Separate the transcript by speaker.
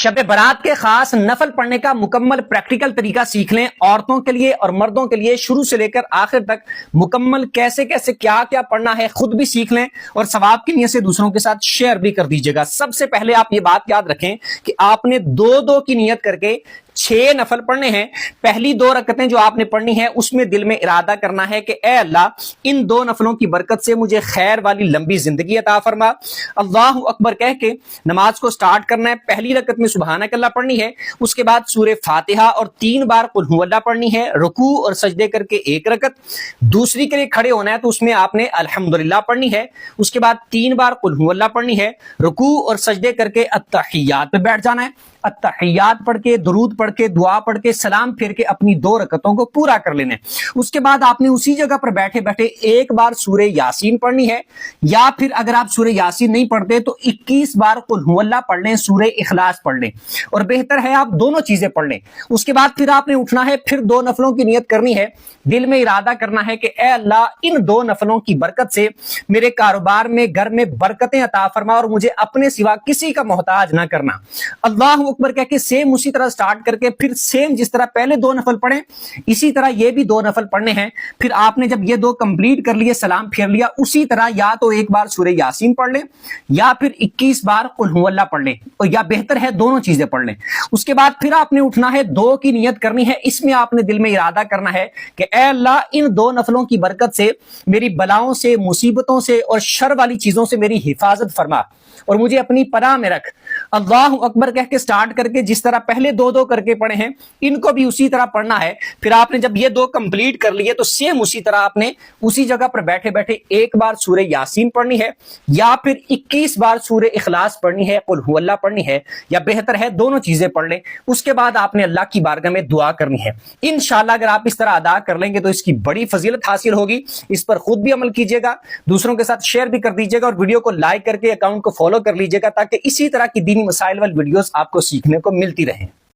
Speaker 1: शब बारात के खास नफल पढ़ने का मुकम्मल प्रैक्टिकल तरीका सीख लें। औरतों के लिए और मर्दों के लिए शुरू से लेकर आखिर तक मुकम्मल कैसे कैसे क्या क्या पढ़ना है खुद भी सीख लें और सवाब की नीयत से दूसरों के साथ शेयर भी कर दीजिएगा। सबसे पहले आप ये बात याद रखें कि आपने दो दो की नीयत करके 6 नफल पढ़ने हैं। पहली 2 रकतें जो आपने पढ़नी है उसमें दिल में इरादा करना है कि ए अल्लाह इन 2 नफलों की बरकत से मुझे खैर वाली लंबी जिंदगी अता फरमा। अल्लाहु अकबर कह के नमाज को स्टार्ट करना है। पहली रकत में सुबहानक अल्लाह पढ़नी है, उसके बाद सूरे फातिहा और 3 बार कुल हु अल्लाह पढ़नी है, रुकू और सजदे करके 1 रकत। दूसरी के लिए खड़े होना है तो उसमें आपने अल्हम्दुलिल्लाह पढ़नी है, उसके बाद 3 बार कुल हु अल्लाह पढ़नी है, रुकू और सजदे करके अत्तहियात पे बैठ जाना है। अत्तहियात पढ़ के, दुरूद पढ़ के, दुआ पढ़ के, सलाम फेर के अपनी 2 रकतों को पूरा कर लेना है। उसके बाद आपने उसी जगह पर बैठे बैठे 1 बार सूरे यासीन पढ़नी है, या फिर अगर आप सूरे यासीन नहीं पढ़ते तो 21 बार कुल हु अल्लाह पढ़ लें, सूरे इखलास पढ़ लें, और बेहतर है आप दोनों चीजें पढ़ लें। उसके बाद फिर आपने उठना है, फिर 2 नफलों की नियत करनी है, दिल में इरादा करना है कि ए अल्लाह इन 2 नफलों की बरकत से मेरे कारोबार में, घर में बरकतें अता फरमा और मुझे अपने सिवा किसी का मोहताज ना करना। अल्लाह अकबर कह के सेम उसी तरह स्टार्ट करके फिर सेम जिस तरह पहले 2 नफल पढ़े इसी तरह ये भी 2 नफल पढ़ने हैं। फिर आपने जब ये 2 कंप्लीट कर लिए, सलाम फेर लिया, उसी तरह या तो 1 बार सूरे यासीन पढ़ लें या फिर 21 बार कुल हु अल्लाह पढ़ लें, और या बेहतर है दोनों चीजें पढ़ लें। उसके बाद फिर आपने उठना है, 2 की नियत करनी है। इसमें आपने दिल में इरादा करना है कि ए अल्लाह इन 2 नफलों की बरकत से मेरी बलाओं से, मुसीबतों से और शर वाली चीजों से मेरी हिफाजत फरमा और मुझे अपनी पनाह में रख। अल्लाह अकबर कह के स्टार्ट करके जिस तरह पहले 2-2 करके पढ़े हैं इनको भी उसी तरह पढ़ना है। फिर आपने जब ये 2 कंप्लीट कर लिए तो सेम उसी तरह आपने उसी जगह पर बैठे बैठे 1 बार सूरे यासीन पढ़नी है या फिर 21 बार सूरे इखलास पढ़नी है, कुल हु अल्लाह पढ़नी है, या बेहतर है दोनों चीजें पढ़ लें। उसके बाद आपने अल्लाह की बारगाह में दुआ करनी है। इंशाअल्लाह अगर आप इस तरह अदा कर लेंगे तो इसकी बड़ी फजीलत हासिल होगी। इस पर खुद भी अमल कीजिएगा, दूसरों के साथ शेयर भी कर दीजिएगा और वीडियो को लाइक करके अकाउंट को फॉलो कर लीजिएगा ताकि इसी तरह की दीनी मसाइल वाली वीडियोस आपको सीखने को मिलती रहें।